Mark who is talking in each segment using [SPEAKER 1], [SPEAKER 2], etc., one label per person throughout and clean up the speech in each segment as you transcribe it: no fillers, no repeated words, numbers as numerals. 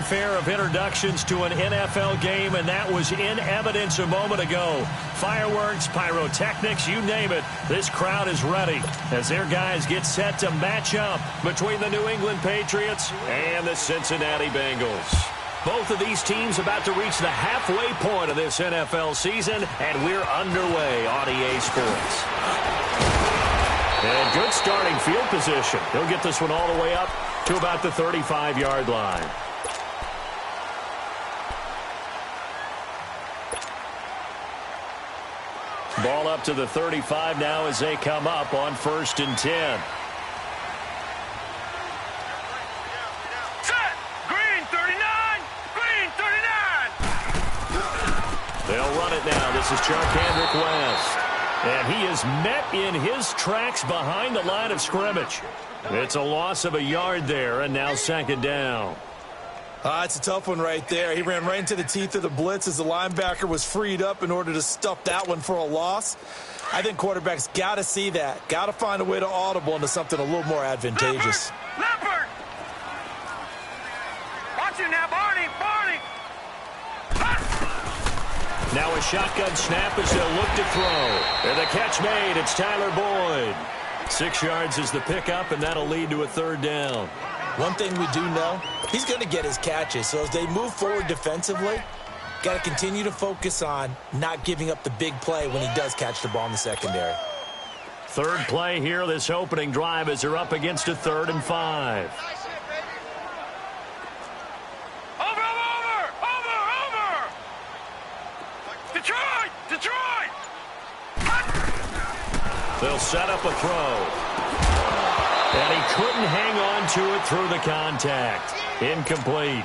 [SPEAKER 1] fanfare of introductions to an NFL game, and that was in evidence a moment ago. Fireworks, pyrotechnics, you name it. This crowd is ready as their guys get set to match up between the New England Patriots and the Cincinnati Bengals. Both of these teams about to reach the halfway point of this NFL season, and we're underway on EA Sports. And good starting field position. He'll get this one all the way up to about the 35-yard line. Ball up to the 35 now as they come up on 1st and 10.
[SPEAKER 2] Set! Green 39! Green 39!
[SPEAKER 1] They'll run it now. This is Charkandrick West. And he is met in his tracks behind the line of scrimmage. It's a loss of a yard there, and now 2nd down.
[SPEAKER 3] It's a tough one right there. He ran right into the teeth of the blitz as the linebacker was freed up in order to stuff that one for a loss. I think quarterbacks got to see that. Got to find a way to audible into something a little more advantageous.
[SPEAKER 2] Leopard! Watch it now, Barney! Barney!
[SPEAKER 1] Now a shotgun snap as they'll look to throw. And the catch made. It's Tyler Boyd. 6 yards is the pickup, and that'll lead to a 3rd down.
[SPEAKER 3] One thing we do know, he's going to get his catches. So as they move forward defensively, got to continue to focus on not giving up the big play when he does catch the ball in the secondary.
[SPEAKER 1] 3rd play here, this opening drive, as they're up against a 3rd and 5.
[SPEAKER 2] Detroit!
[SPEAKER 1] They'll set up a throw. And he couldn't hang on to it through the contact. Incomplete.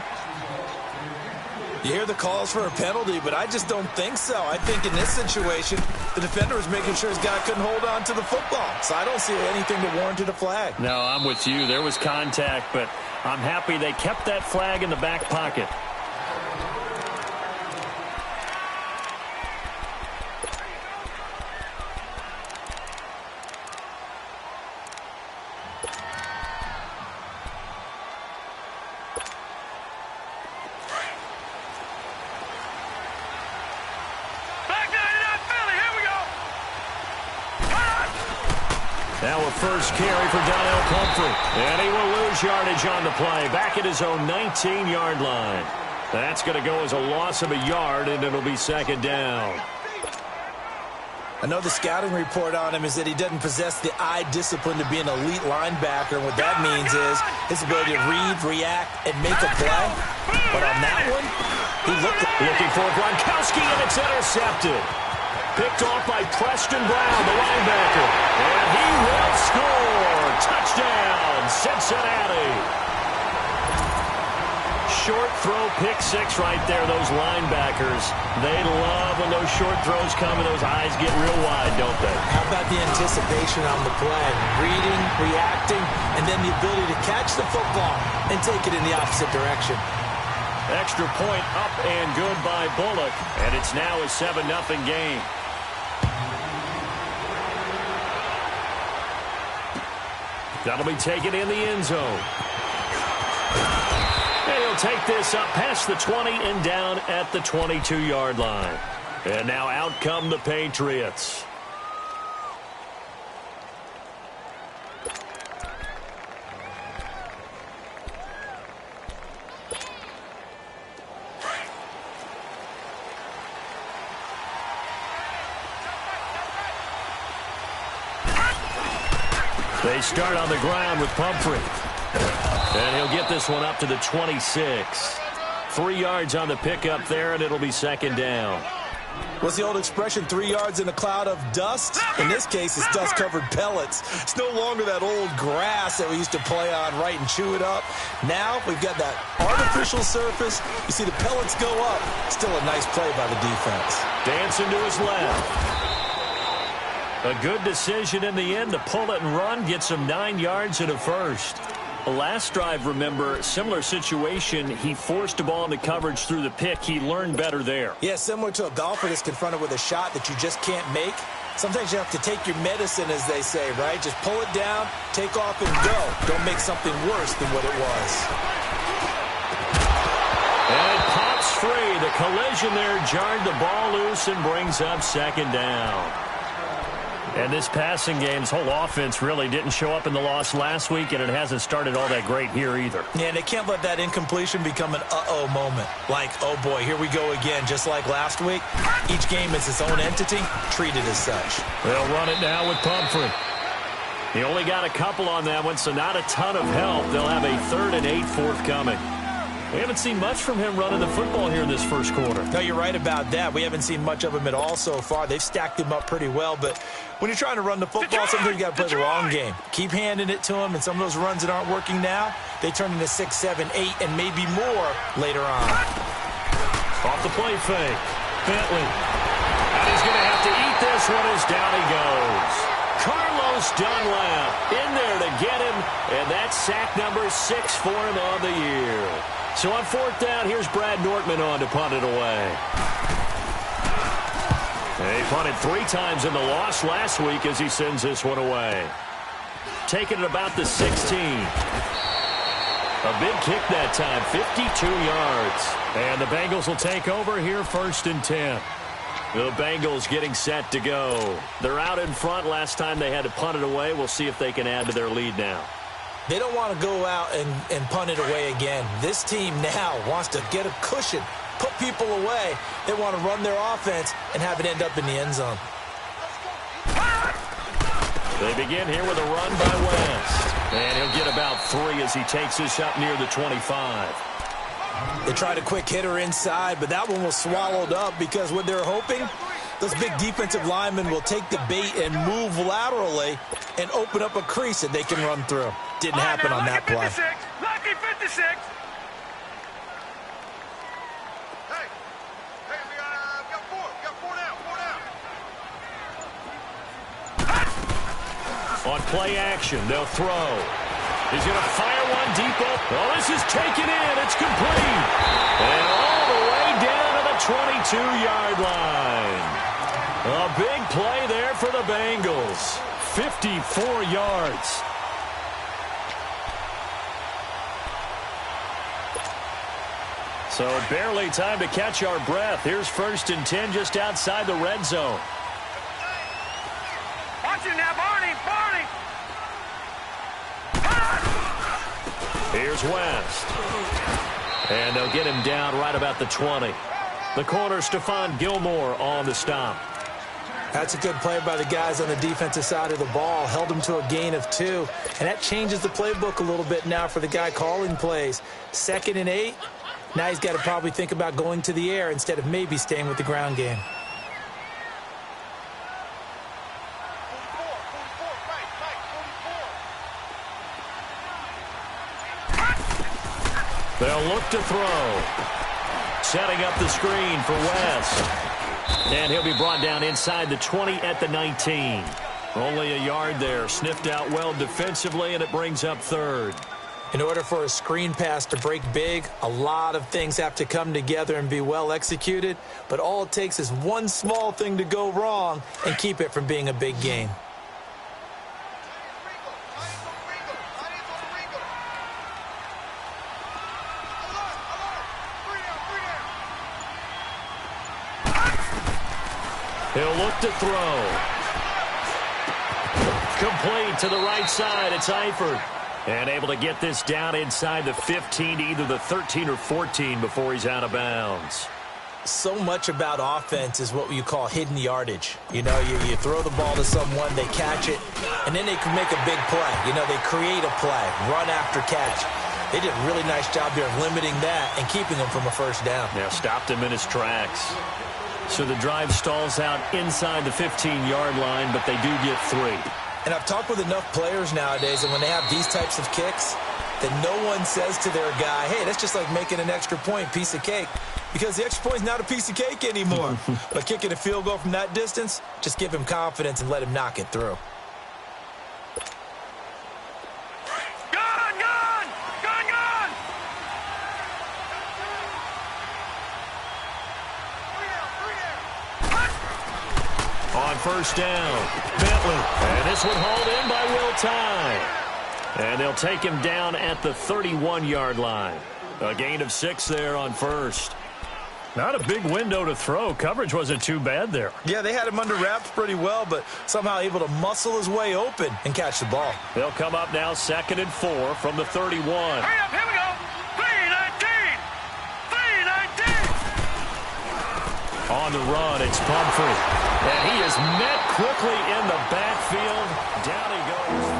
[SPEAKER 3] You hear the calls for a penalty, but I just don't think so. I think in this situation, the defender was making sure his guy couldn't hold on to the football. So I don't see anything that warranted a flag.
[SPEAKER 1] No, I'm with you. There was contact, but I'm happy they kept that flag in the back pocket. Now a first carry for Donnell Pumphrey. And he will lose yardage on the play. Back at his own 19-yard line. That's going to go as a loss of a yard, and it'll be 2nd down.
[SPEAKER 3] I know the scouting report on him is that he doesn't possess the eye discipline to be an elite linebacker. And what that means is his ability to read, react, and make a play. But on that one, he looked
[SPEAKER 1] looking for Gronkowski, and it's intercepted. Picked off by Preston Brown, the linebacker. And he will score. Touchdown, Cincinnati. Short throw, pick 6 right there, those linebackers. They love when those short throws come and those eyes get real wide, don't they?
[SPEAKER 3] How about the anticipation on the play? Reading, reacting, and then the ability to catch the football and take it in the opposite direction.
[SPEAKER 1] Extra point up and good by Bullock. And it's now a 7-0 game. That'll be taken in the end zone. And he'll take this up past the 20 and down at the 22-yard line. And now out come the Patriots. They start on the ground with Pumphrey. And he'll get this one up to the 26. 3 yards on the pickup there, and it'll be 2nd down.
[SPEAKER 3] What's the old expression, 3 yards in a cloud of dust? In this case, it's dust-covered pellets. It's no longer that old grass that we used to play on, right, and chew it up. Now we've got that artificial surface. You see the pellets go up. Still a nice play by the defense.
[SPEAKER 1] Dancing to his left. A good decision in the end to pull it and run, get some 9 yards and a first. The last drive, remember, similar situation. He forced the ball into coverage through the pick. He learned better there.
[SPEAKER 3] Yeah, similar to a golfer that's confronted with a shot that you just can't make. Sometimes you have to take your medicine, as they say, right? Just pull it down, take off, and go. Don't make something worse than what it was.
[SPEAKER 1] collision there jarred the ball loose and brings up second down. And this passing game's whole offense really didn't show up in the loss last week, and it hasn't started all that great here either.
[SPEAKER 3] Yeah, and they can't let that incompletion become an uh-oh moment. Like, oh boy, here we go again, just like last week. Each game is its own entity, treated as such.
[SPEAKER 1] They'll run it now with Pumphrey. He only got a couple on that one, so not a ton of help. They'll have a 3rd and 8 forthcoming. We haven't seen much from him running the football here in this first quarter.
[SPEAKER 3] No, you're right about that. We haven't seen much of him at all so far. They've stacked him up pretty well, but when you're trying to run the football, sometimes you got to play the long game. Keep handing it to him, and some of those runs that aren't working now, they turn into 6, 7, 8, and maybe more later on.
[SPEAKER 1] Off the play fake. Bentley. And he's going to have to eat this one as down he goes. Carlos Dunlap in there to get him, and that's sack number 6 for him on the year. So on 4th down, here's Brad Nortman on to punt it away. He punted 3 times in the loss last week as he sends this one away. Taking it about the 16. A big kick that time, 52 yards. And the Bengals will take over here 1st and 10. The Bengals getting set to go. They're out in front. Last time they had to punt it away. We'll see if they can add to their lead now.
[SPEAKER 3] They don't want to go out and punt it away again. This team now wants to get a cushion, put people away. They want to run their offense and have it end up in the end zone.
[SPEAKER 1] They begin here with a run by West. And he'll get about 3 as he takes this up near the 25.
[SPEAKER 3] They tried a quick hitter inside, but that one was swallowed up because what they're hoping, those big defensive linemen will take the bait and move laterally and open up a crease that they can run through. Didn't happen on that play.
[SPEAKER 2] Lucky 56. Hey, we got 4. We got 4 now.
[SPEAKER 1] On play action, they'll throw. He's going to fire one deep up. Oh, this is taken in. It's complete. And all the way down to the 22-yard line. A big play there for the Bengals. 54 yards. So barely time to catch our breath. Here's 1st and 10 just outside the red zone.
[SPEAKER 2] Watch it now, Barney.
[SPEAKER 1] Here's West. And they'll get him down right about the 20. The corner, Stephon Gilmore on the stop.
[SPEAKER 3] That's a good play by the guys on the defensive side of the ball. Held him to a gain of 2. And that changes the playbook a little bit now for the guy calling plays. 2nd and 8. Now he's got to probably think about going to the air instead of maybe staying with the ground game.
[SPEAKER 1] They'll look to throw. Setting up the screen for West. And he'll be brought down inside the 20 at the 19. Only a yard there. Sniffed out well defensively, and it brings up 3rd.
[SPEAKER 3] In order for a screen pass to break big, a lot of things have to come together and be well executed. But all it takes is one small thing to go wrong and keep it from being a big gain.
[SPEAKER 1] He'll look to throw. Complete to the right side. It's Eifert. And able to get this down inside the 15 to either the 13 or 14 before he's out of bounds.
[SPEAKER 3] So much about offense is what you call hidden yardage. You know, you throw the ball to someone, they catch it, and then they can make a big play. You know, they create a play, run after catch. They did a really nice job there of limiting that and keeping him from a 1st down.
[SPEAKER 1] Yeah, stopped him in his tracks. So the drive stalls out inside the 15-yard line, but they do get 3.
[SPEAKER 3] And I've talked with enough players nowadays, and when they have these types of kicks, that no one says to their guy, hey, that's just like making an extra point, piece of cake. Because the extra point is not a piece of cake anymore. But kicking a field goal from that distance, just give him confidence and let him knock it through.
[SPEAKER 1] On 1st down, Bentley. And this one hauled in by Will Tye. And they'll take him down at the 31-yard line. A gain of 6 there on 1st. Not a big window to throw. Coverage wasn't too bad there.
[SPEAKER 3] Yeah, they had him under wraps pretty well, but somehow able to muscle his way open and catch the ball.
[SPEAKER 1] They'll come up now 2nd and 4 from the 31.
[SPEAKER 2] Hurry up, here we go. 3-19. 3-19.
[SPEAKER 1] On the run, it's Pumphrey. And he is met quickly in the backfield. Down he goes.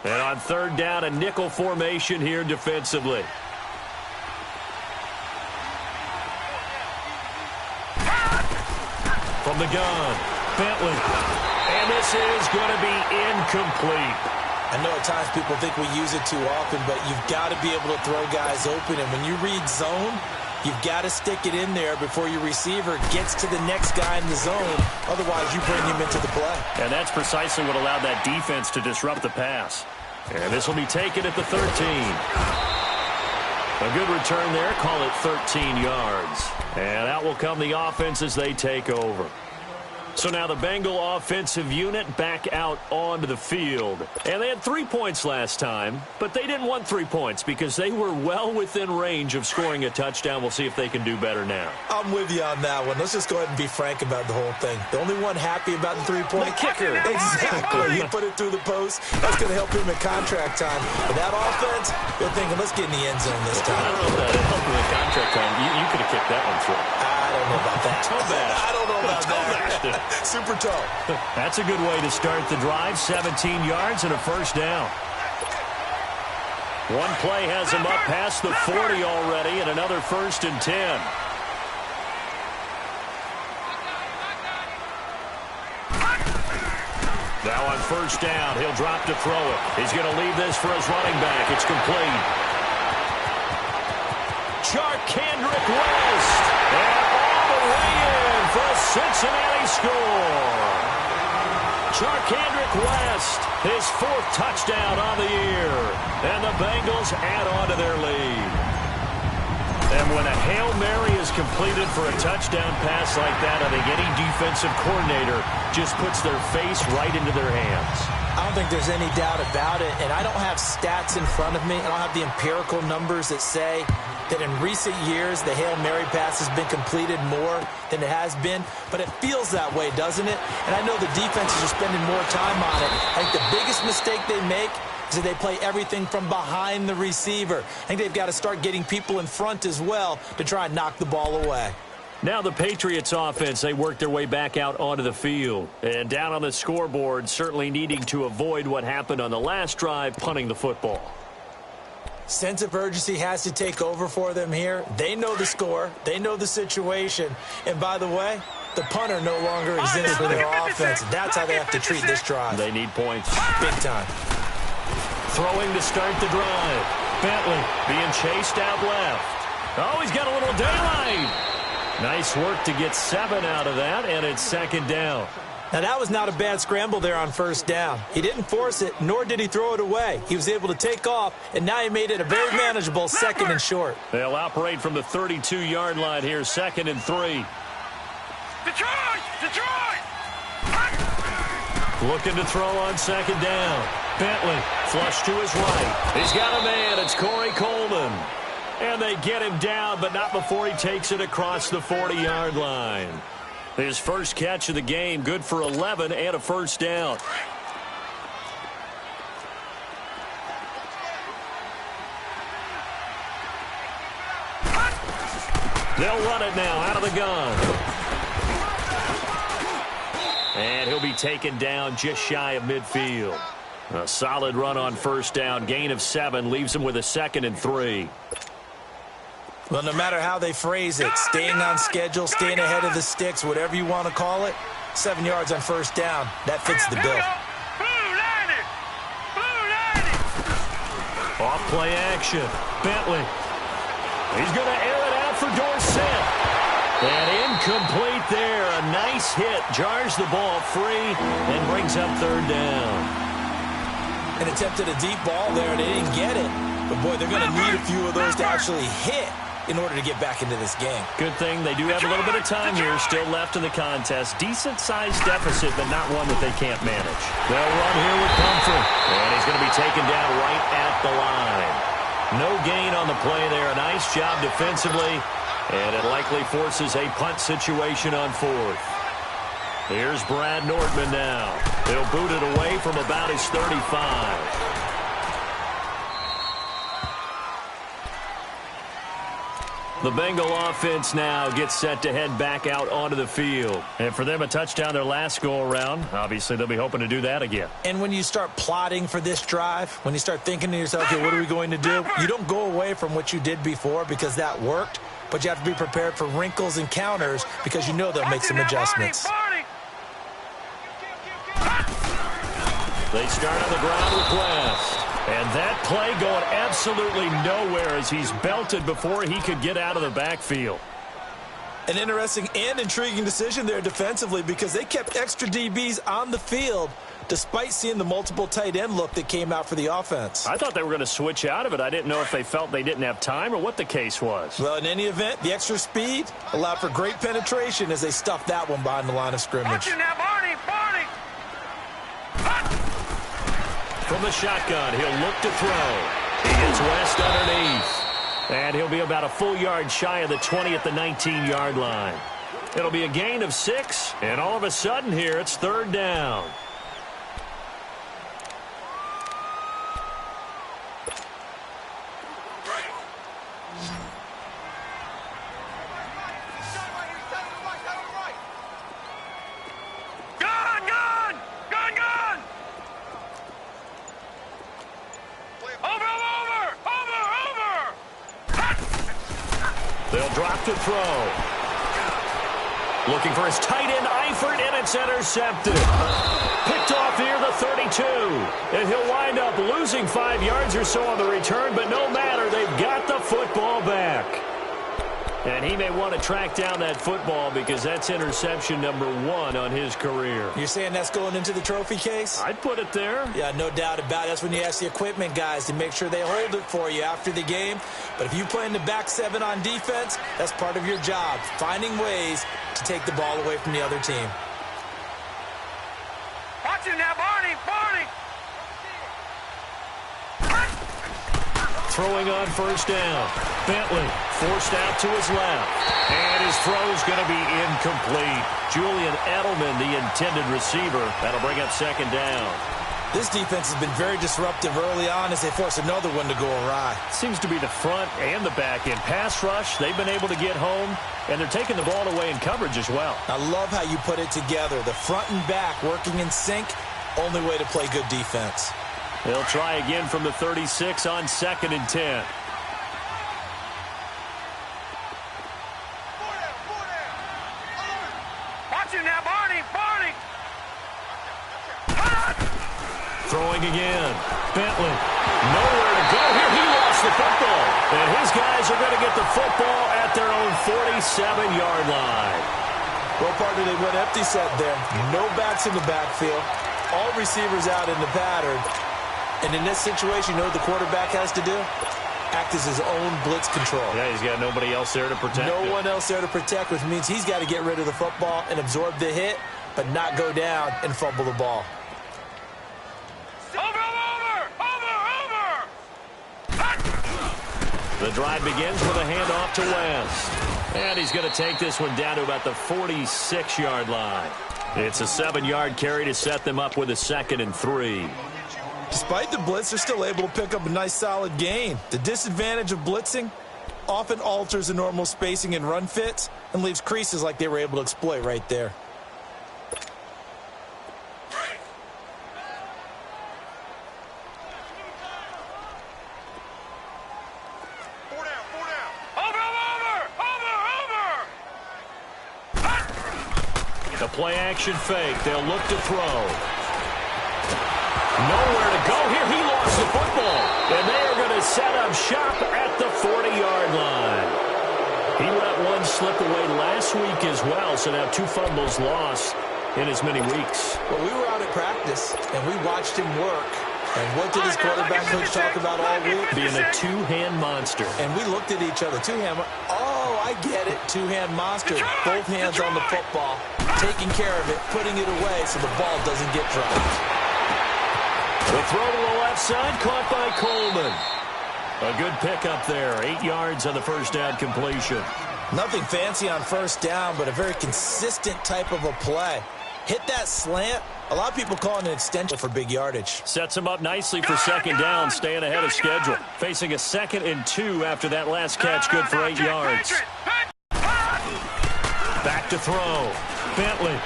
[SPEAKER 1] And on 3rd down, a nickel formation here defensively. From the gun, Bentley. And this is going to be incomplete.
[SPEAKER 3] I know at times people think we use it too often, but you've got to be able to throw guys open. And when you read zone, you've got to stick it in there before your receiver gets to the next guy in the zone. Otherwise, you bring him into the play.
[SPEAKER 1] And that's precisely what allowed that defense to disrupt the pass. And this will be taken at the 13. A good return there. Call it 13 yards. And out will come the offense as they take over. So now the Bengal offensive unit back out onto the field. And they had 3 points last time, but they didn't want 3 points because they were well within range of scoring a touchdown. We'll see if they can do better now.
[SPEAKER 3] I'm with you on that one. Let's just go ahead and be frank about the whole thing. The only one happy about the 3-point
[SPEAKER 1] kicker.
[SPEAKER 3] Exactly. He put it through the post. That's going to help him in contract time. But that offense, they're thinking, let's get in the end zone this time.
[SPEAKER 1] I don't know if that helped him in contract time. You could have kicked that one through.
[SPEAKER 3] I don't know about that.
[SPEAKER 1] Toe bash.
[SPEAKER 3] I don't know about
[SPEAKER 1] Toe
[SPEAKER 3] that.
[SPEAKER 1] bash.
[SPEAKER 3] Super toe.
[SPEAKER 1] That's a good way to start the drive. 17 yards and a first down. One play has him up past the 40 already, and another 1st and 10. Now on 1st down, he'll drop to throw it. He's going to leave this for his running back. It's complete. Charkandrick West. And all the way in for a Cincinnati score. Charkandrick West, his 4th touchdown on the year. And the Bengals add on to their lead. And when a Hail Mary is completed for a touchdown pass like that, I think any defensive coordinator just puts their face right into their hands.
[SPEAKER 3] I don't think there's any doubt about it, and I don't have stats in front of me. I don't have the empirical numbers that say that in recent years the Hail Mary pass has been completed more than it has been, but it feels that way, doesn't it? And I know the defenses are spending more time on it. I think the biggest mistake they make is that they play everything from behind the receiver. I think they've got to start getting people in front as well to try and knock the ball away.
[SPEAKER 1] Now the Patriots offense, they work their way back out onto the field. And down on the scoreboard, certainly needing to avoid what happened on the last drive, punting the football.
[SPEAKER 3] Sense of urgency has to take over for them here. They know the score. They know the situation. And by the way, the punter no longer exists for their offense. That's how they have to treat this drive.
[SPEAKER 1] They need points.
[SPEAKER 3] Big time.
[SPEAKER 1] Throwing to start the drive. Bentley being chased out left. Oh, he's got a little daylight. Nice work to get 7 out of that, and it's 2nd down.
[SPEAKER 3] Now, that was not a bad scramble there on 1st down. He didn't force it, nor did he throw it away. He was able to take off, and now he made it a very manageable 2nd and short.
[SPEAKER 1] They'll operate from the 32-yard line here, 2nd and 3.
[SPEAKER 2] Detroit! Detroit!
[SPEAKER 1] Looking to throw on 2nd down. Bentley, flush to his right. He's got a man. It's Corey Coleman. And they get him down, but not before he takes it across the 40-yard line. His first catch of the game, good for 11 and a first down. They'll run it now out of the gun. And he'll be taken down just shy of midfield. A solid run on 1st down. Gain of 7 leaves him with a 2nd and 3.
[SPEAKER 3] Well, no matter how they phrase it, staying on schedule, staying ahead of the sticks, whatever you want to call it, 7 yards on 1st down, that fits the bill.
[SPEAKER 1] Off play action. Bentley. He's going to air it out for Dorsett. And incomplete there. A nice hit. Jars the ball free and brings up 3rd down.
[SPEAKER 3] And attempted a deep ball there, and they didn't get it. But, boy, they're going to need a few of those to actually hit in order to get back into this game.
[SPEAKER 1] Good thing they do have a little bit of time here still left in the contest. Decent-sized deficit, but not one that they can't manage. They'll run here with comfort, and he's going to be taken down right at the line. No gain on the play there. A nice job defensively, and it likely forces a punt situation on fourth. Here's Brad Nortman now. He'll boot it away from about his 35. The Bengal offense now gets set to head back out onto the field. And for them, a touchdown their last go-around. Obviously, they'll be hoping to do that again.
[SPEAKER 3] And when you start plotting for this drive, when you start thinking to yourself, okay, what are we going to do? You don't go away from what you did before because that worked, but you have to be prepared for wrinkles and counters because you know they'll make some adjustments.
[SPEAKER 1] They start on the ground with West. And that play going absolutely nowhere as he's belted before he could get out of the backfield.
[SPEAKER 3] An interesting and intriguing decision there defensively because they kept extra DBs on the field despite seeing the multiple tight end look that came out for the offense.
[SPEAKER 1] I thought they were going to switch out of it. I didn't know if they felt they didn't have time or what the case was.
[SPEAKER 3] Well, in any event, the extra speed allowed for great penetration as they stuffed that one behind the line of scrimmage.
[SPEAKER 1] From the shotgun, he'll look to throw. He gets West underneath. And he'll be about a full yard shy of the 20 at the 19-yard line. It'll be a gain of 6, and all of a sudden here, it's third down. They'll drop to throw. Looking for his tight end, Eifert, and it's intercepted. Picked off near the 32. And he'll wind up losing 5 yards or so on the return, but no matter, they've got the football back. And he may want to track down that football because that's interception number 1 on his career.
[SPEAKER 3] You're saying that's going into the trophy case?
[SPEAKER 1] I'd put it there.
[SPEAKER 3] Yeah, no doubt about it. That's when you ask the equipment guys to make sure they hold it for you after the game. But if you play in the back 7 on defense, that's part of your job, finding ways to take the ball away from the other team.
[SPEAKER 2] Watch him now, Barney!
[SPEAKER 1] Throwing on first down. Bentley forced out to his left. And his throw's going to be incomplete. Julian Edelman, the intended receiver. That'll bring up second down.
[SPEAKER 3] This defense has been very disruptive early on as they force another one to go awry.
[SPEAKER 1] Seems to be the front and the back end. Pass rush, they've been able to get home, and they're taking the ball away in coverage as well.
[SPEAKER 3] I love how you put it together. The front and back working in sync, only way to play good defense.
[SPEAKER 1] They'll try again from the 36 on 2nd and 10.
[SPEAKER 2] Watch him now, Barney!
[SPEAKER 1] Throwing again. Bentley. Nowhere to go here. He lost the football. And his guys are going to get the football at their own 47-yard line.
[SPEAKER 3] Well, partner, they went empty set there. No backs in the backfield. All receivers out in the pattern. And in this situation, you know what the quarterback has to do? Act as his own blitz control.
[SPEAKER 1] Yeah, he's got nobody else there to protect him.
[SPEAKER 3] No one else there to protect, which means he's got to get rid of the football and absorb the hit, but not go down and fumble the ball.
[SPEAKER 1] The drive begins with a handoff to West. And he's going to take this one down to about the 46-yard line. It's a 7-yard carry to set them up with a 2nd and 3.
[SPEAKER 3] Despite the blitz, they're still able to pick up a nice solid gain. The disadvantage of blitzing often alters the normal spacing and run fits and leaves creases like they were able to exploit right there.
[SPEAKER 1] The play-action fake. They'll look to throw. Nowhere to go here. He lost the football. And they are going to set up shop at the 40-yard line. He let one slip away last week as well, so now 2 fumbles lost in as many weeks.
[SPEAKER 3] Well, we were out at practice, and we watched him work And what did his quarterback coach talk about all week?
[SPEAKER 1] Being a two-hand monster.
[SPEAKER 3] And we looked at each other. Two-hand. Oh, I get it. Two-hand monster. Both hands on the football, taking care of it, putting it away so the ball doesn't get dropped.
[SPEAKER 1] The throw to the left side, caught by Coleman. A good pickup there. 8 yards on the first down completion.
[SPEAKER 3] Nothing fancy on first down, but a very consistent type of a play. Hit that slant. A lot of people call it an extension for big yardage.
[SPEAKER 1] Sets him up nicely for second down, staying ahead of schedule. Facing a 2nd and 2 after that last catch, good for 8 yards. Back to throw. Bentley.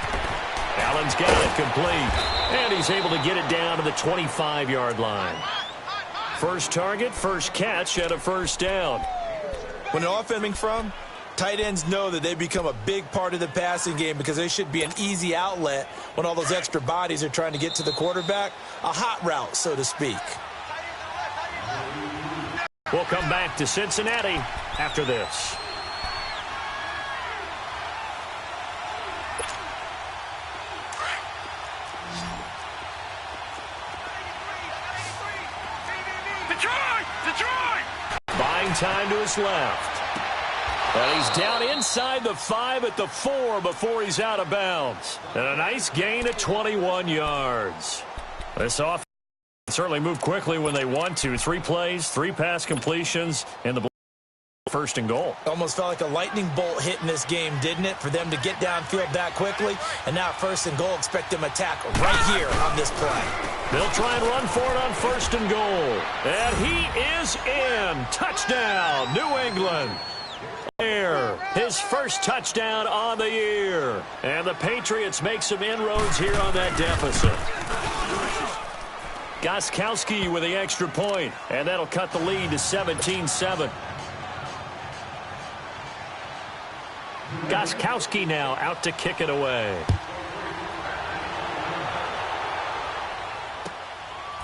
[SPEAKER 1] Allen's got it complete. And he's able to get it down to the 25-yard line. First target, first catch, and a first down.
[SPEAKER 3] When an offense coming from, tight ends know that they become a big part of the passing game because they should be an easy outlet when all those extra bodies are trying to get to the quarterback. A hot route, so to speak.
[SPEAKER 1] We'll come back to Cincinnati after this. Buying time to his left. And he's down inside the 5 at the 4 before he's out of bounds. And a nice gain of 21 yards. This offense can certainly move quickly when they want to. 3 plays, 3 pass completions, and the first and goal.
[SPEAKER 3] Almost felt like a lightning bolt hit in this game, didn't it? For them to get downfield that quickly. And now first and goal, expect them to attack right here on this play.
[SPEAKER 1] They'll try and run for it on first and goal. And he is in. Touchdown, New England. His first touchdown on the year. And the Patriots make some inroads here on that deficit. Gostkowski with the extra point, and that'll cut the lead to 17-7. Gostkowski now out to kick it away.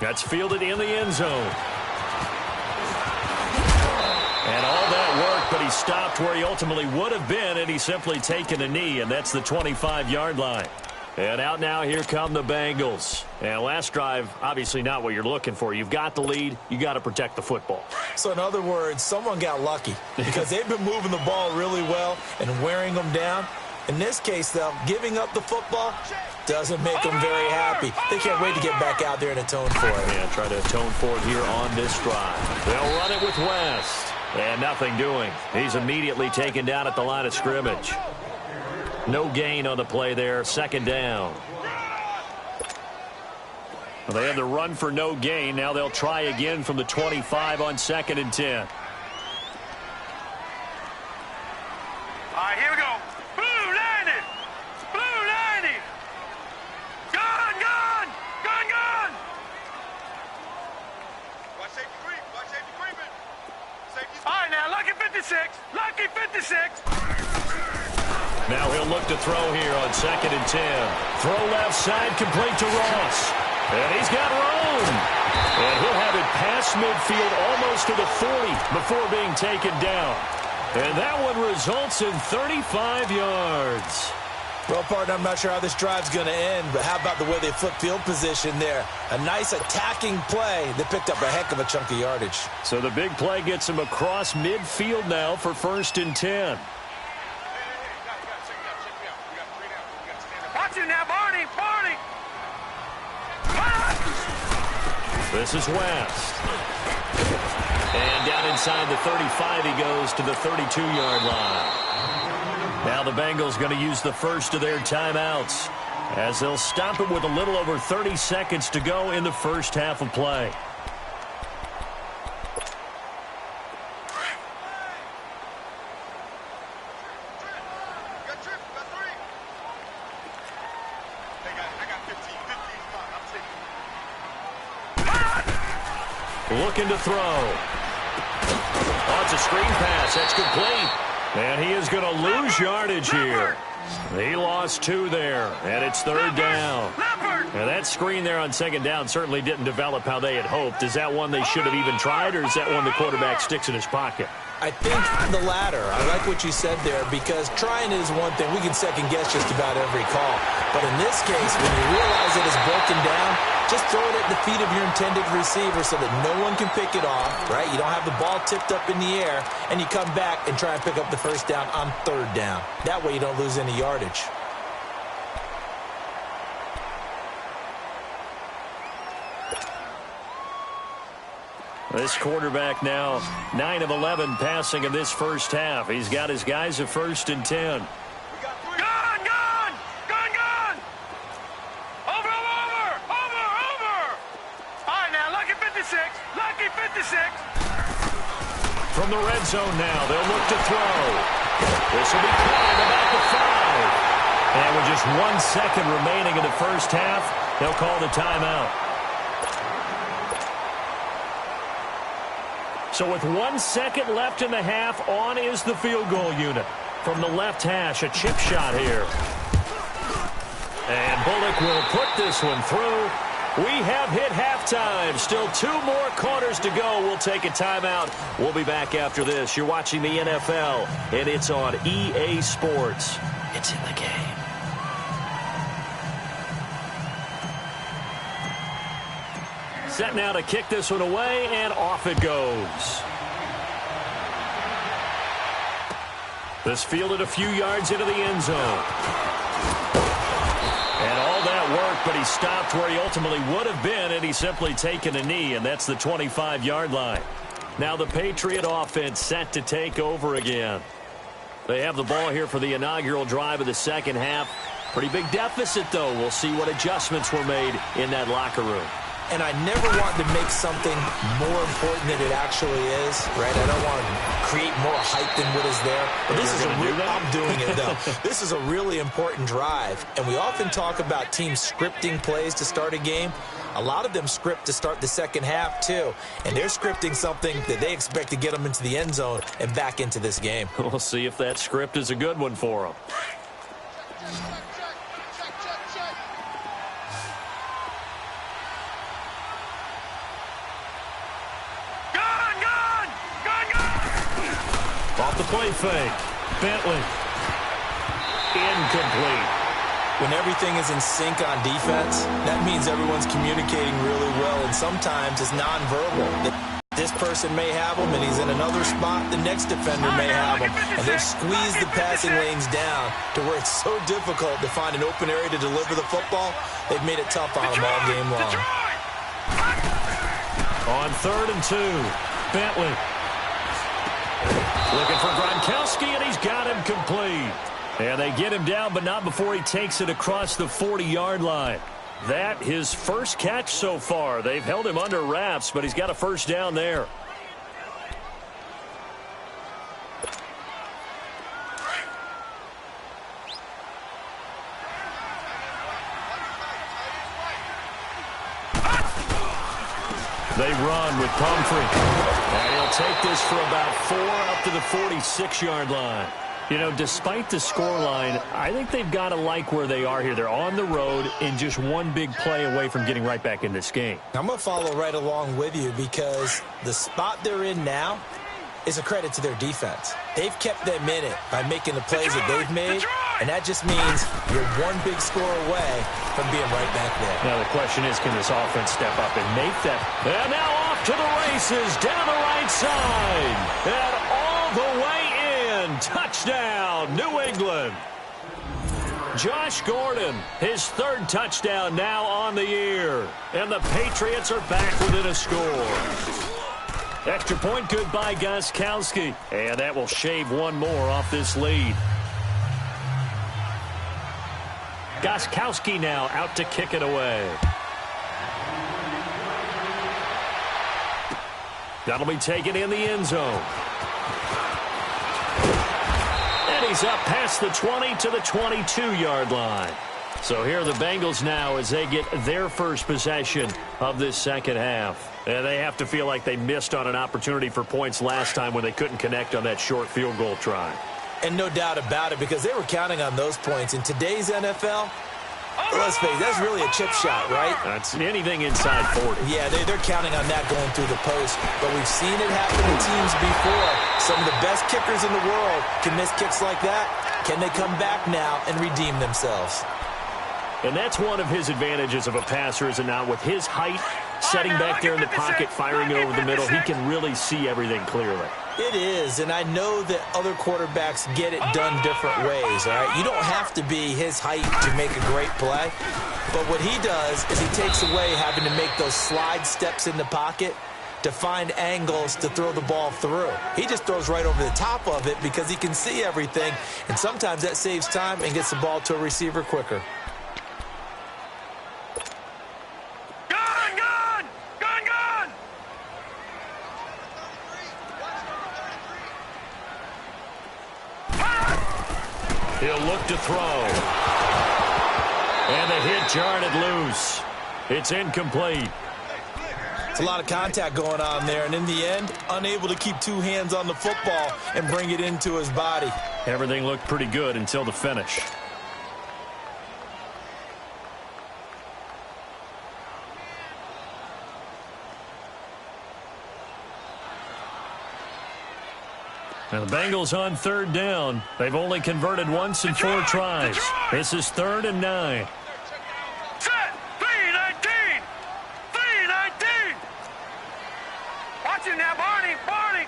[SPEAKER 1] That's fielded in the end zone. And all that work, but he stopped where he ultimately would have been, and he's simply taken a knee, and that's the 25-yard line. And out now, here come the Bengals. And last drive, obviously not what you're looking for. You've got the lead. You got to protect the football.
[SPEAKER 3] So in other words, someone got lucky because they've been moving the ball really well and wearing them down. In this case, though, giving up the football doesn't make them very happy. They can't wait to get back out there and atone for it.
[SPEAKER 1] Yeah, try to atone for it here on this drive. They'll run it with West. And nothing doing. He's immediately taken down at the line of scrimmage. No gain on the play there. Second down. Well, they had the run for no gain. Now they'll try again from the 25 on 2nd and 10.
[SPEAKER 2] All right, here we go. Blue 90. Blue 90. Gun, gun. Gun, gun. Watch safety creep. Watch safety creeping. Safety's... All right, now, lucky 56. Lucky 56.
[SPEAKER 1] Now he'll look to throw here on 2nd and 10. Throw left side, complete to Ross. And he's got room. And he'll have it past midfield almost to the 40 before being taken down. And that one results in 35 yards.
[SPEAKER 3] Well, partner, I'm not sure how this drive's going to end, but how about the way they flip field position there? A nice attacking play that picked up a heck of a chunk of yardage.
[SPEAKER 1] So the big play gets him across midfield now for 1st and 10.
[SPEAKER 2] Watch it now, Barney. Barney.
[SPEAKER 1] This is West. And down inside the 35 he goes to the 32-yard line. Now the Bengals going to use the first of their timeouts as they'll stop it with a little over 30 seconds to go in the first half of play. Looking to throw. Oh, it's a screen pass. That's complete. And he is going to lose yardage here. He lost 2 there, and it's 3rd down. Now that screen there on 2nd down certainly didn't develop how they had hoped. Is that one they should have even tried, or is that one the quarterback sticks in his pocket?
[SPEAKER 3] I think the latter. I like what you said there because trying is one thing. We can second guess just about every call. But in this case, when you realize it is broken down, just throw it at the feet of your intended receiver so that no one can pick it off, right? You don't have the ball tipped up in the air, and you come back and try and pick up the first down on third down. That way you don't lose any yardage.
[SPEAKER 1] This quarterback now 9 of 11 passing in this first half. He's got his guys a 1st and 10.
[SPEAKER 2] Gone! Over! All right, now, lucky 56. Lucky 56.
[SPEAKER 1] From the red zone now, they'll look to throw. This will be caught about the 5. And with just 1 second remaining in the first half, they'll call the timeout. So with 1 second left in the half, on is the field goal unit. From the left hash, a chip shot here. And Bullock will put this one through. We have hit halftime. Still 2 more quarters to go. We'll take a timeout. We'll be back after this. You're watching the NFL, and it's on EA Sports. It's in the game. Set now to kick this one away, and off it goes. This fielded a few yards into the end zone. And all that work, but he stopped where he ultimately would have been, and he's simply taken a knee, and that's the 25-yard line. Now the Patriot offense set to take over again. They have the ball here for the inaugural drive of the second half. Pretty big deficit, though. We'll see what adjustments were made in that locker room.
[SPEAKER 3] And I never want to make something more important than it actually is, right? I don't want to create more hype than what is there. But this is I'm doing it, though. This is a really important drive. And we often talk about teams scripting plays to start a game. A lot of them script to start the second half, too. And they're scripting something that they expect to get them into the end zone and back into this game.
[SPEAKER 1] We'll see if that script is a good one for them. Off the play fake. Bentley. Incomplete.
[SPEAKER 3] When everything is in sync on defense, that means everyone's communicating really well, and sometimes it's nonverbal. This person may have him, and he's in another spot. The next defender may have him, and they've squeezed the passing lanes down to where it's so difficult to find an open area to deliver the football. They've made it tough on them all game long.
[SPEAKER 1] On 3rd and 2, Bentley. Looking for Gronkowski, and he's got him complete. And they get him down, but not before he takes it across the 40-yard line. That his first catch so far. They've held him under wraps, but he's got a first down there. They run with Pumphrey. And he'll take this for about 4 up to the 46-yard line. You know, despite the scoreline, I think they've got to like where they are here. They're on the road and just one big play away from getting right back in this game.
[SPEAKER 3] I'm going to follow right along with you because the spot they're in now is a credit to their defense. They've kept them in it by making the plays that they've made, and that just means you're one big score away from being right back there.
[SPEAKER 1] Now the question is, can this offense step up and make that? And now off to the races, down the right side, and all the way in. Touchdown, New England. Josh Gordon, his 3rd touchdown now on the year. And the Patriots are back within a score. Extra point good by Gronkowski. And that will shave one more off this lead. Gronkowski now out to kick it away. That'll be taken in the end zone. And he's up past the 20 to the 22-yard line. So here are the Bengals now as they get their first possession of this second half. And they have to feel like they missed on an opportunity for points last time when they couldn't connect on that short field goal try.
[SPEAKER 3] And no doubt about it, because they were counting on those points. In today's NFL, Let's face it, that's really a chip shot, right?
[SPEAKER 1] That's anything inside 40.
[SPEAKER 3] Yeah, they're counting on that going through the post. But we've seen it happen to teams before. Some of the best kickers in the world can miss kicks like that. Can they come back now and redeem themselves?
[SPEAKER 1] And that's one of his advantages of a passer, is it not? With his height, setting back there in the pocket, firing it over the middle, he can really see everything clearly.
[SPEAKER 3] It is, and I know that other quarterbacks get it done different ways, all right? You don't have to be his height to make a great play, but what he does is he takes away having to make those slide steps in the pocket to find angles to throw the ball through. He just throws right over the top of it because he can see everything, and sometimes that saves time and gets the ball to a receiver quicker.
[SPEAKER 1] He'll look to throw. And the hit jarred it loose. It's incomplete.
[SPEAKER 3] It's a lot of contact going on there, and in the end, unable to keep two hands on the football and bring it into his body.
[SPEAKER 1] Everything looked pretty good until the finish. Now the Bengals on third down. They've only converted once in 4 tries. This is 3rd and 9.
[SPEAKER 2] Set. 3-19. 3-19. Watch him now, Barney. Barney.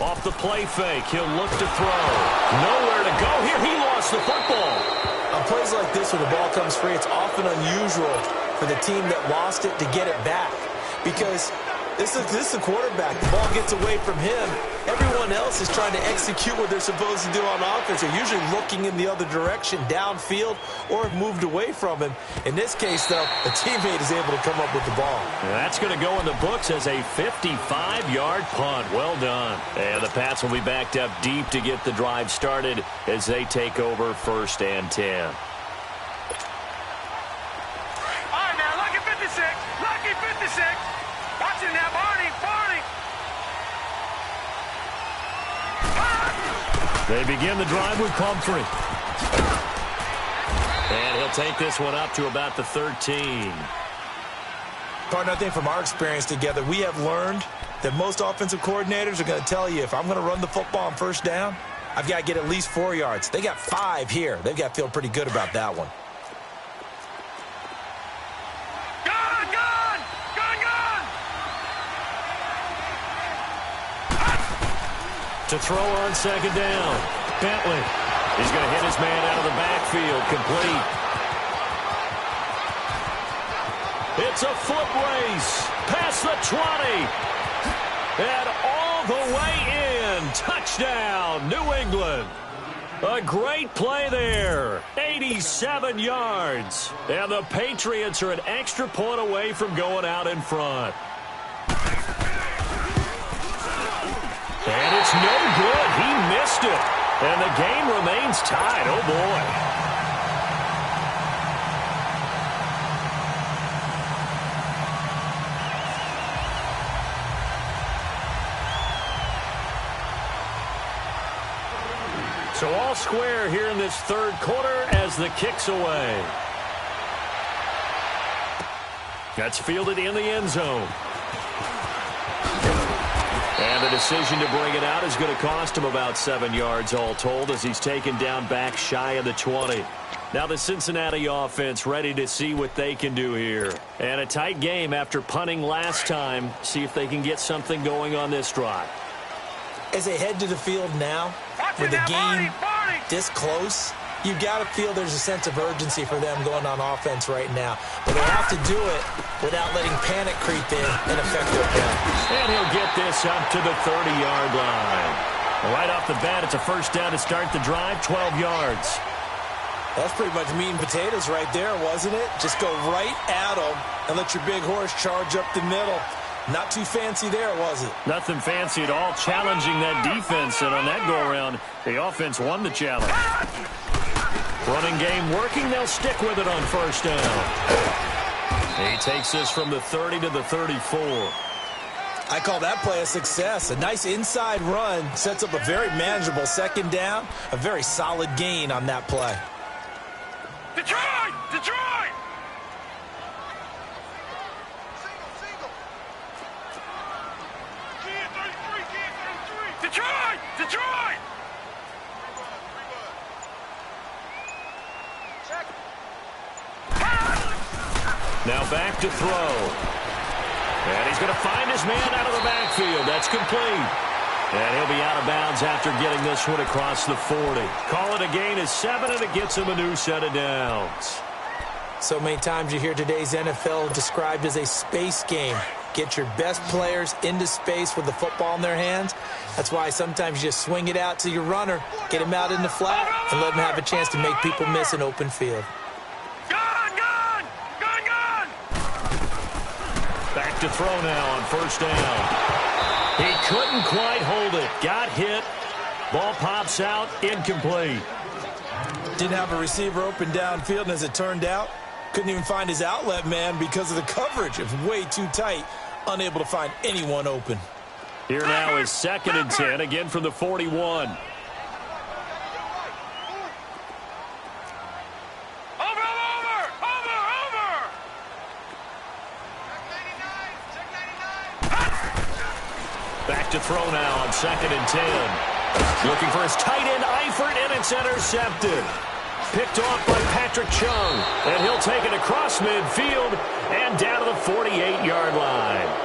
[SPEAKER 1] Off the play fake. He'll look to throw. Nowhere to go here. He lost the football.
[SPEAKER 3] On plays like this where the ball comes free, it's often unusual for the team that lost it to get it back because this is the quarterback. The ball gets away from him. Everyone else is trying to execute what they're supposed to do on offense. They're usually looking in the other direction, downfield, or have moved away from him. In this case, though, a teammate is able to come up with the ball.
[SPEAKER 1] That's going to go in the books as a 55-yard punt. Well done. And the Pats will be backed up deep to get the drive started as they take over 1st and 10.
[SPEAKER 2] All right, now, lucky 56. Lucky 56. Watch him now, Barney. Barney.
[SPEAKER 1] They begin the drive with Pumphrey. And he'll take this one up to about the 13.
[SPEAKER 3] Partner, I think from our experience together, we have learned that most offensive coordinators are going to tell you, if I'm going to run the football on 1st down, I've got to get at least 4 yards. They got 5 here. They've got to feel pretty good about that one.
[SPEAKER 1] To throw on 2nd down. Bentley. He's going to hit his man out of the backfield. Complete. It's a foot race. Past the 20. And all the way in. Touchdown, New England. A great play there. 87 yards. And the Patriots are an extra point away from going out in front. And it's no good. He missed it. And the game remains tied. Oh, boy. So all square here in this 3rd quarter as the kick's away. That's fielded in the end zone. And the decision to bring it out is going to cost him about 7 yards all told as he's taken down back shy of the 20. Now the Cincinnati offense ready to see what they can do here. And a tight game after punting last time. See if they can get something going on this drive.
[SPEAKER 3] As they head to the field now, with the game this close, you've got to feel there's a sense of urgency for them going on offense right now. But they have to do it without letting panic creep in and affect their play.
[SPEAKER 1] And he'll get this up to the 30-yard line. Right off the bat, it's a 1st down to start the drive, 12 yards.
[SPEAKER 3] That's pretty much meat and potatoes right there, wasn't it? Just go right at them and let your big horse charge up the middle. Not too fancy there, was it?
[SPEAKER 1] Nothing fancy at all, challenging that defense. And on that go-around, the offense won the challenge. Running game working. They'll stick with it on 1st down. He takes this from the 30 to the 34.
[SPEAKER 3] I call that play a success. A nice inside run sets up a very manageable 2nd down. A very solid gain on that play.
[SPEAKER 2] Detroit! Detroit! Single. Kid 33. Detroit! Detroit! Check.
[SPEAKER 1] Now back to throw. And he's going to find his man out of the backfield. That's complete. And he'll be out of bounds after getting this one across the 40. Call it a gain of 7, and it gets him a new set of downs.
[SPEAKER 3] So many times you hear today's NFL described as a space game. Get your best players into space with the football in their hands. That's why sometimes you just swing it out to your runner, get him out in the flat, and let him have a chance to make people miss an open field.
[SPEAKER 2] Gun!
[SPEAKER 1] Back to throw now on first down. He couldn't quite hold it. Got hit. Ball pops out. Incomplete.
[SPEAKER 3] Didn't have a receiver open downfield, and as it turned out, couldn't even find his outlet man because of the coverage. It was way too tight. Unable to find anyone open.
[SPEAKER 1] Here now is 2nd and 10, again from the 41. Back to throw now on 2nd and 10. Looking for his tight end, Eifert, and it's intercepted. Picked off by Patrick Chung. And he'll take it across midfield and down to the 48-yard line.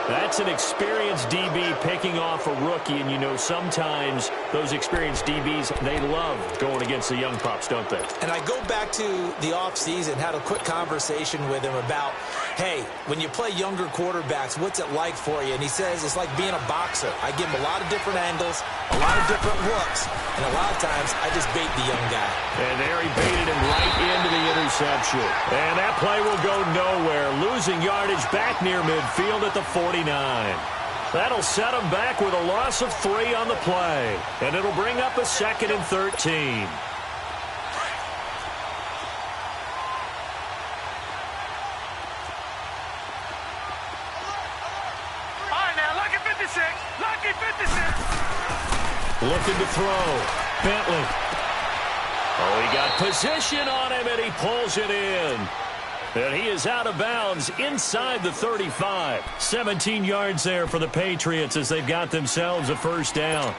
[SPEAKER 1] That's an experienced DB picking off a rookie, and you know sometimes those experienced DBs, they love going against the young pups, don't they?
[SPEAKER 3] And I go back to the offseason, had a quick conversation with him about, hey, when you play younger quarterbacks, what's it like for you? And he says it's like being a boxer. I give him a lot of different angles, a lot of different looks, and a lot of times I just bait the young guy.
[SPEAKER 1] And there he baited him right into the interception. And that play will go nowhere. Losing yardage back near midfield at the 49. That'll set him back with a loss of 3 on the play. And it'll bring up a 2nd and 13. Looking to throw. Bentley. Oh, he got position on him, and he pulls it in. And he is out of bounds inside the 35. 17 yards there for the Patriots as they've got themselves a first down.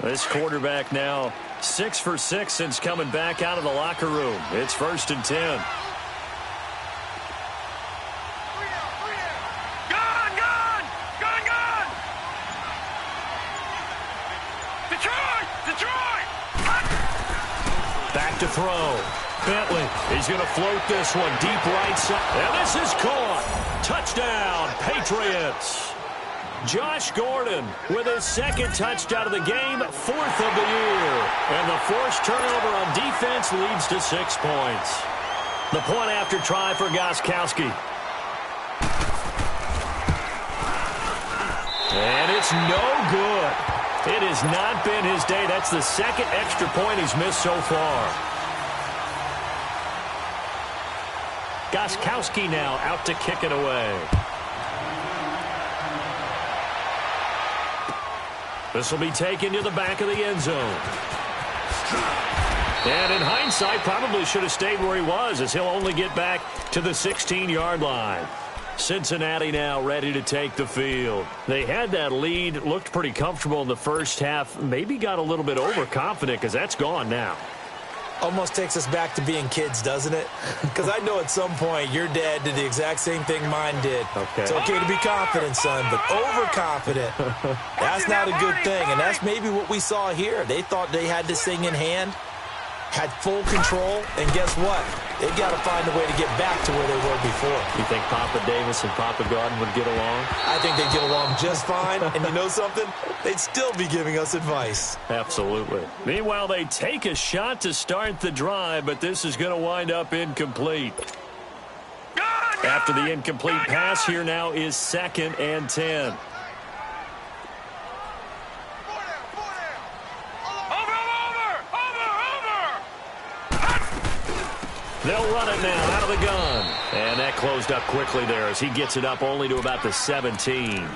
[SPEAKER 1] This quarterback now 6 for 6 since coming back out of the locker room. It's 1st and 10. Back to throw. Bentley, he's going to float this one deep right side. And this is caught. Touchdown, Patriots. Josh Gordon with his 2nd touchdown of the game, 4th of the year. And the forced turnover on defense leads to 6 points. The point after try for Gostkowski. And it's no good. It has not been his day. That's the 2nd extra point he's missed so far. Gostkowski now out to kick it away. This will be taken to the back of the end zone. And in hindsight, probably should have stayed where he was, as he'll only get back to the 16-yard line. Cincinnati now ready to take the field. They had that lead, looked pretty comfortable in the first half, maybe got a little bit overconfident because that's gone now.
[SPEAKER 3] Almost takes us back to being kids, doesn't it? Because I know at some point your dad did the exact same thing mine did.
[SPEAKER 1] Okay.
[SPEAKER 3] It's okay to be confident, son, but overconfident, that's not a good thing. And that's maybe what we saw here. They thought they had this thing in hand, had full control, and guess what? They got to find a way to get back to where they were before.
[SPEAKER 1] You think Papa Davis and Papa Gordon would get along?
[SPEAKER 3] I think they'd get along just fine. And you know something? They'd still be giving us advice.
[SPEAKER 1] Absolutely. Meanwhile, they take a shot to start the drive, but this is going to wind up incomplete. After the incomplete pass, here now is 2nd and 10. They'll run it now out of the gun. And that closed up quickly there as he gets it up only to about the 17.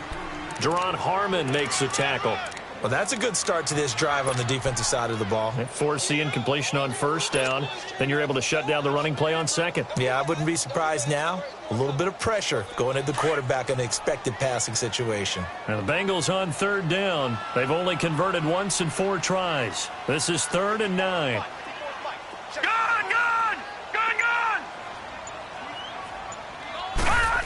[SPEAKER 1] Jerron Harmon makes the tackle.
[SPEAKER 3] Well, that's a good start to this drive on the defensive side of the ball.
[SPEAKER 1] Foresee incompletion on first down. Then you're able to shut down the running play on second.
[SPEAKER 3] Yeah, I wouldn't be surprised now. A little bit of pressure going at the quarterback in an expected passing situation.
[SPEAKER 1] And the Bengals on third down. They've only converted once in 4 tries. This is 3rd and 9.
[SPEAKER 2] Gun! Gun! Gun! Gun!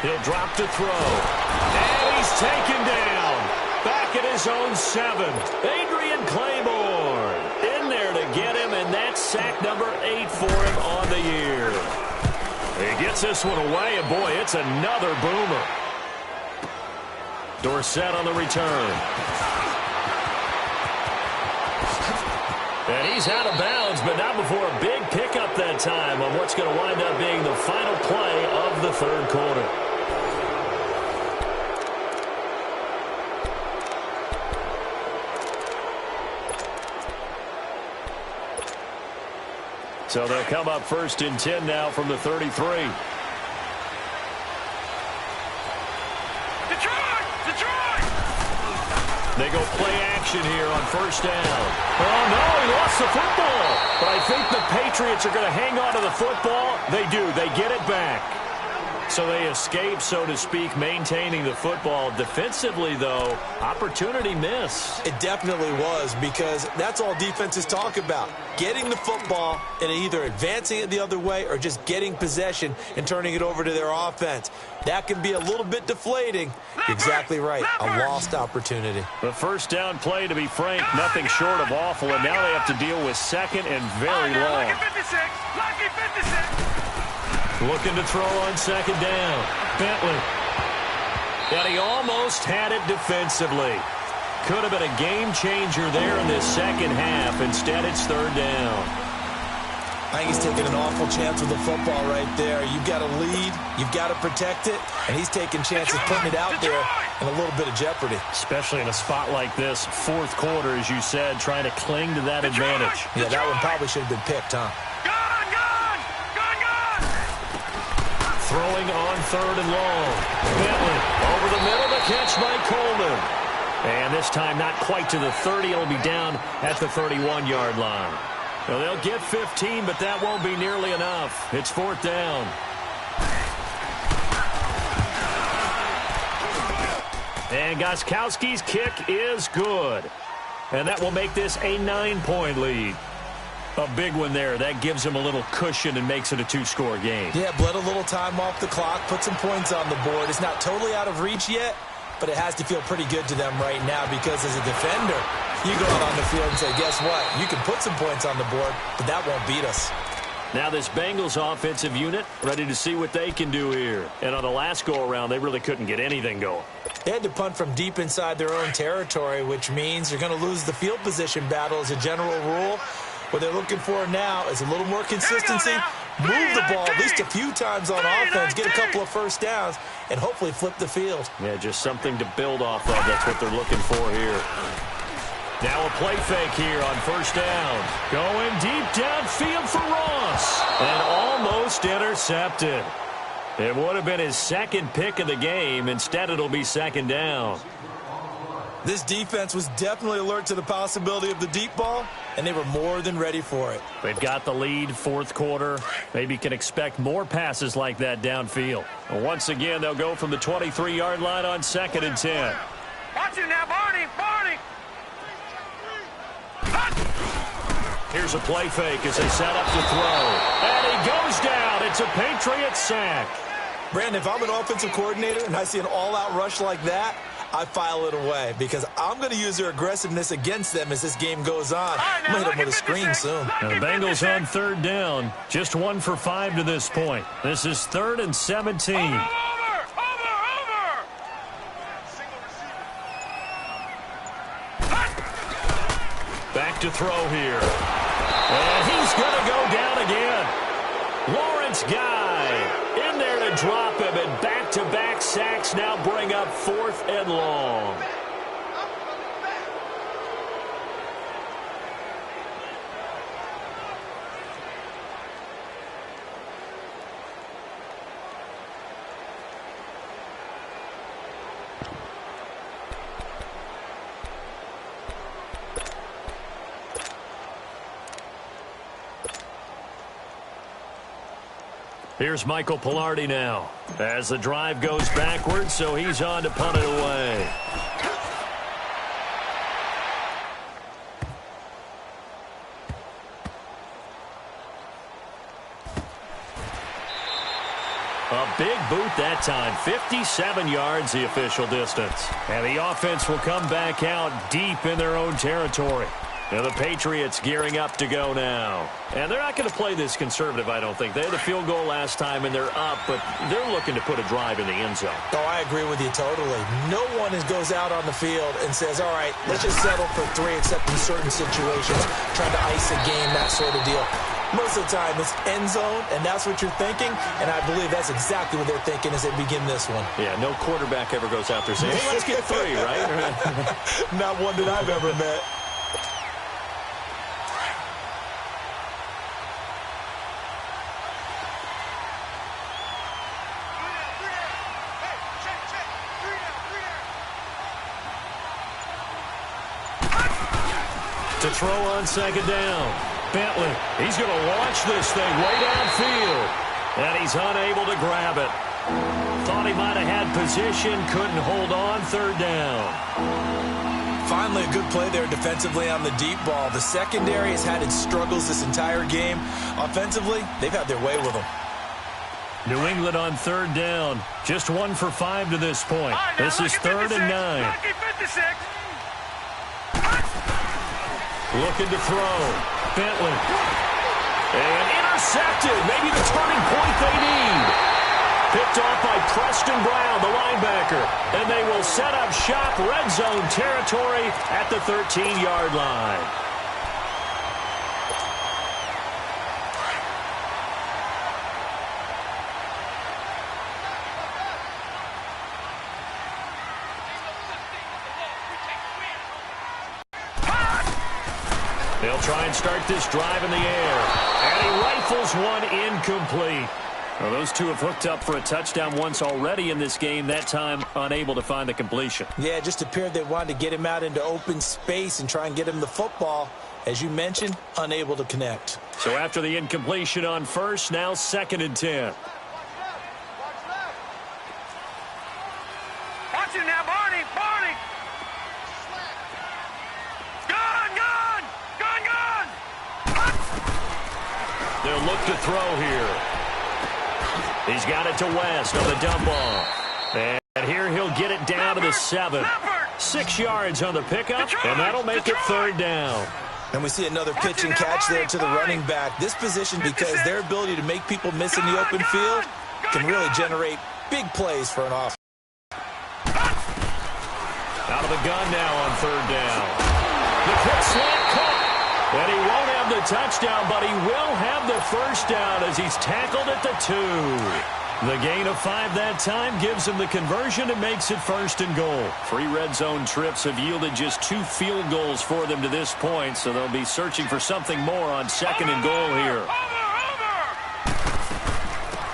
[SPEAKER 1] He'll drop to throw. And he's taken down. Back at his own 7. Adrian Claiborne in there to get him, and that's sack number 8 for him on the year. He gets this one away, and boy, it's another boomer. Dorsett on the return. And he's out of bounds, but not before a big pickup that time on what's going to wind up being the final play of the 3rd quarter. So they'll come up 1st and 10 now from the 33.
[SPEAKER 2] Detroit! Detroit!
[SPEAKER 1] They go play action here on 1st down. Oh, no, he lost the football. But I think the Patriots are going to hang on to the football. They do. They get it back. So they escape, so to speak, maintaining the football. Defensively, though, opportunity miss.
[SPEAKER 3] It definitely was, because that's all defenses talk about. Getting the football and either advancing it the other way or just getting possession and turning it over to their offense. That can be a little bit deflating. You're exactly right. A lost opportunity.
[SPEAKER 1] The 1st down play, to be frank, nothing short of awful. And now they have to deal with 2nd and very long.
[SPEAKER 2] Lucky 56! Lucky 56!
[SPEAKER 1] Looking to throw on 2nd down. Bentley. And he almost had it defensively. Could have been a game changer there in this 2nd half. Instead, it's 3rd down.
[SPEAKER 3] I think he's taking an awful chance with the football right there. You've got to lead. You've got to protect it. And he's taking chances putting it out there in a little bit of jeopardy.
[SPEAKER 1] Especially in a spot like this, 4th quarter, as you said, trying to cling to that advantage.
[SPEAKER 3] Yeah, that one probably should have been picked, huh?
[SPEAKER 1] Throwing on 3rd and long. Bentley over the middle, the catch by Coleman. And this time not quite to the 30. It'll be down at the 31-yard line. Well, they'll get 15, but that won't be nearly enough. It's 4th down. And Gostkowski's kick is good. And that will make this a 9-point lead. A big one there. That gives him a little cushion and makes it a 2-score game.
[SPEAKER 3] Yeah, bled a little time off the clock, put some points on the board. It's not totally out of reach yet, but it has to feel pretty good to them right now, because as a defender, you go out on the field and say, guess what? You can put some points on the board, but that won't beat us.
[SPEAKER 1] Now this Bengals offensive unit ready to see what they can do here. And on the last go-around, they really couldn't get anything going.
[SPEAKER 3] They had to punt from deep inside their own territory, which means you're going to lose the field position battle as a general rule. What they're looking for now is a little more consistency, move the ball at least a few times on offense, get a couple of 1st downs, and hopefully flip the field.
[SPEAKER 1] Yeah, just something to build off of. That's what they're looking for here. Now a play fake here on 1st down. Going deep downfield for Ross. And almost intercepted. It would have been his 2nd pick of the game. Instead, it'll be 2nd down.
[SPEAKER 3] This defense was definitely alert to the possibility of the deep ball, and they were more than ready for it.
[SPEAKER 1] They've got the lead, 4th quarter. Maybe can expect more passes like that downfield. Once again, they'll go from the 23-yard line on 2nd and 10.
[SPEAKER 2] Watch it now, Barney! Barney!
[SPEAKER 1] Here's a play fake as they set up to throw. And he goes down. It's a Patriot sack.
[SPEAKER 3] Brandon, if I'm an offensive coordinator and I see an all-out rush like that, I file it away, because I'm going to use their aggressiveness against them as this game goes on. I'm going to hit them with a screen soon.
[SPEAKER 1] Now the Bengals on 3rd down. Just 1 for 5 to this point. This is 3rd and 17.
[SPEAKER 2] Over!
[SPEAKER 1] Back to throw here. And he's going to go down again. Lawrence Guy in there to drop him, and back-to-back sacks now bring up 4th and long. Here's Michael Pilardi now. As the drive goes backwards, so he's on to punt it away. A big boot that time. 57 yards the official distance. And the offense will come back out deep in their own territory. Now the Patriots gearing up to go now. And they're not going to play this conservative, I don't think. They had a field goal last time, and they're up, but they're looking to put a drive in the end zone.
[SPEAKER 3] Oh, I agree with you totally. No one goes out on the field and says, all right, let's just settle for 3, except in certain situations, trying to ice a game, that sort of deal. Most of the time, it's end zone, and that's what you're thinking, and I believe that's exactly what they're thinking as they begin this one.
[SPEAKER 1] Yeah, no quarterback ever goes out there saying, hey, let's get 3, right?
[SPEAKER 3] Not one that I've ever met.
[SPEAKER 1] To throw on second down. Bentley, he's going to launch this thing way downfield. And he's unable to grab it. Thought he might have had position, couldn't hold on, third down.
[SPEAKER 3] Finally, a good play there defensively on the deep ball. The secondary has had its struggles this entire game. Offensively, they've had their way with them.
[SPEAKER 1] New England on third down. Just 1 for 5 to this point. This is 3rd and 9. Looking to throw. Bentley. And intercepted. Maybe the turning point they need. Picked off by Preston Brown, the linebacker. And they will set up shop, red zone territory at the 13-yard line. They'll try and start this drive in the air. And he rifles one incomplete. Well, those two have hooked up for a touchdown once already in this game, that time unable to find the completion.
[SPEAKER 3] Yeah, it just appeared they wanted to get him out into open space and try and get him the football. As you mentioned, unable to connect.
[SPEAKER 1] So after the incompletion on first, now 2nd and 10.
[SPEAKER 2] Watch it now, Barney! Barney!
[SPEAKER 1] They'll look to throw here. He's got it to West on the dump off. And here he'll get it down to the 7. 6 yards on the pickup, and that'll make it 3rd down.
[SPEAKER 3] And we see another pitch and catch there to the running back. This position, because their ability to make people miss in the open field, can really generate big plays for an offense.
[SPEAKER 1] Out of the gun now on 3rd down. The quick slant caught. And he won't have the touchdown, but he will have the first down as he's tackled at the 2. The gain of 5 that time gives him the conversion and makes it 1st and goal. 3 red zone trips have yielded just 2 field goals for them to this point, so they'll be searching for something more on 2nd and goal here.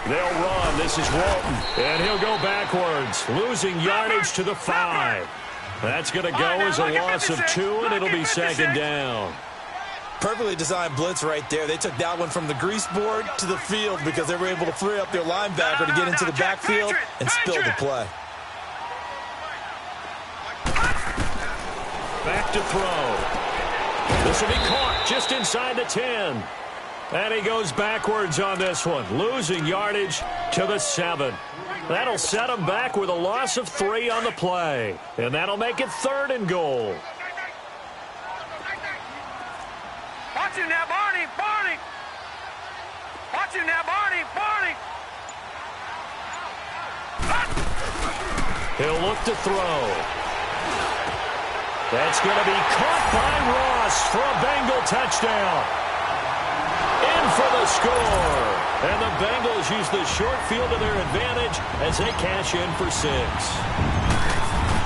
[SPEAKER 1] They'll run. This is Walton, and he'll go backwards, losing yardage to the 5. That's going to go as a loss of 2, and it'll be 2nd down.
[SPEAKER 3] Perfectly designed blitz right there. They took that one from the grease board to the field because they were able to free up their linebacker to get into the backfield and spill the play.
[SPEAKER 1] Back to throw. This will be caught just inside the 10. And he goes backwards on this one, losing yardage to the 7. That'll set him back with a loss of 3 on the play. And that'll make it 3rd and goal.
[SPEAKER 2] Watch him now, Barney! Barney! Watch him now, Barney! Barney!
[SPEAKER 1] He'll look to throw. That's going to be caught by Ross for a Bengal touchdown. In for the score. And the Bengals use the short field to their advantage as they cash in for 6.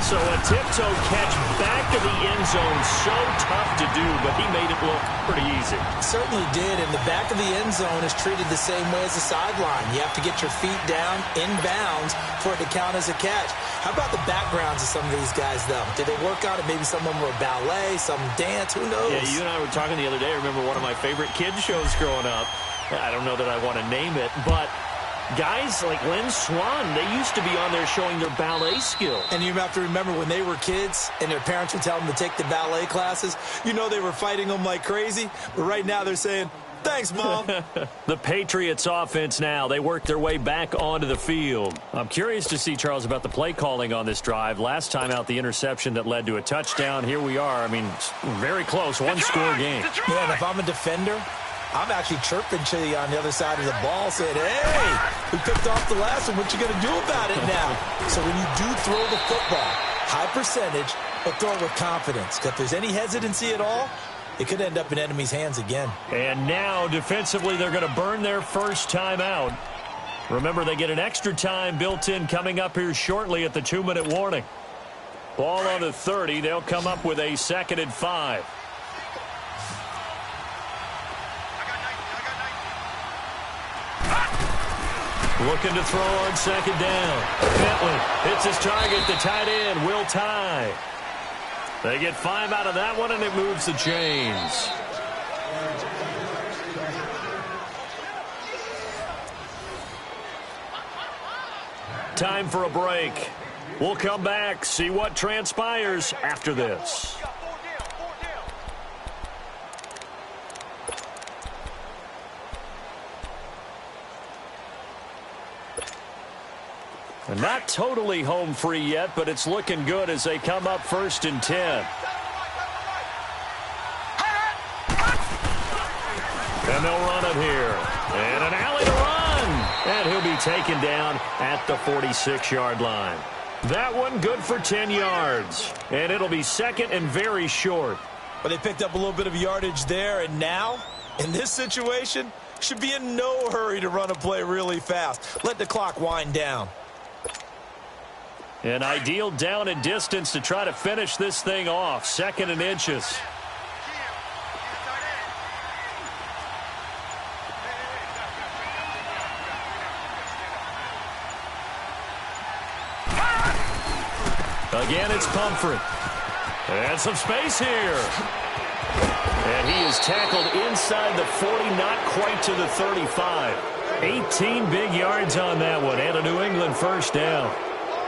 [SPEAKER 1] So a tiptoe catch back to the end zone, so tough to do, but he made it look pretty easy.
[SPEAKER 3] Certainly did, and the back of the end zone is treated the same way as the sideline. You have to get your feet down in bounds for it to count as a catch. How about the backgrounds of some of these guys, though? Did they work out it? Maybe some of them were ballet, some dance, who knows?
[SPEAKER 1] Yeah, you and I were talking the other day. I remember one of my favorite kids shows growing up. I don't know that I want to name it, but Guys like Lynn Swan, they used to be on there showing their ballet skills.
[SPEAKER 3] And you have to remember when they were kids and their parents would tell them to take the ballet classes, you know they were fighting them like crazy. But right now they're saying, thanks, Mom.
[SPEAKER 1] The Patriots offense now. They work their way back onto the field. I'm curious to see, Charles, about the play calling on this drive. Last time out, the interception that led to a touchdown. Here we are. I mean, very close. One-score game.
[SPEAKER 3] Yeah, and if I'm a defender, I'm actually chirping Chili on the other side of the ball saying, hey, we picked off the last one. What you going to do about it now? So when you do throw the football, high percentage, but throw it with confidence. Because if there's any hesitancy at all, it could end up in enemy's hands again.
[SPEAKER 1] And now, defensively, they're going to burn their first time out. Remember, they get an extra time built in coming up here shortly at the 2-minute warning. Ball on the 30. They'll come up with a 2nd and 5. Looking to throw on 2nd down. Bentley hits his target. The tight end will tie. They get 5 out of that one, and it moves the chains. Time for a break. We'll come back, see what transpires after this. And not totally home free yet, but it's looking good as they come up 1st and 10. And they'll run it here. And an alley to run. And he'll be taken down at the 46-yard line. That one good for 10 yards. And it'll be 2nd and very short.
[SPEAKER 3] But they picked up a little bit of yardage there, and now, in this situation, should be in no hurry to run a play really fast. Let the clock wind down.
[SPEAKER 1] An ideal down and distance to try to finish this thing off. 2nd and inches. Again, it's Pumphrey. And some space here. And he is tackled inside the 40, not quite to the 35. 18 big yards on that one, and a New England first down.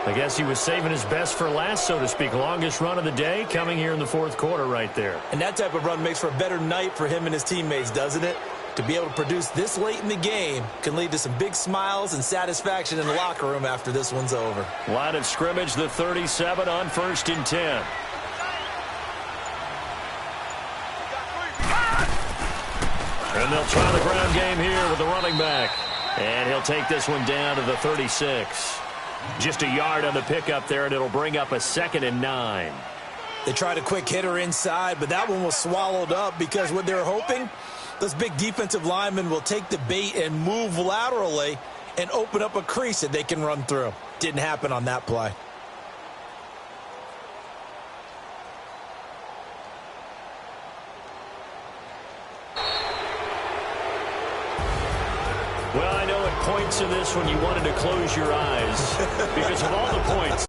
[SPEAKER 1] I guess he was saving his best for last, so to speak. Longest run of the day coming here in the 4th quarter right there.
[SPEAKER 3] And that type of run makes for a better night for him and his teammates, doesn't it? To be able to produce this late in the game can lead to some big smiles and satisfaction in the locker room after this one's over.
[SPEAKER 1] Line of scrimmage, the 37 on 1st and 10. And they'll try the ground game here with the running back. And he'll take this one down to the 36. Just a yard on the pickup there, and it'll bring up a 2nd and 9.
[SPEAKER 3] They tried a quick hitter inside, but that one was swallowed up because what they're hoping, those big defensive linemen will take the bait and move laterally and open up a crease that they can run through. Didn't happen on that play.
[SPEAKER 1] Well, I know at points in this when you wanted to close your eyes because of all the points.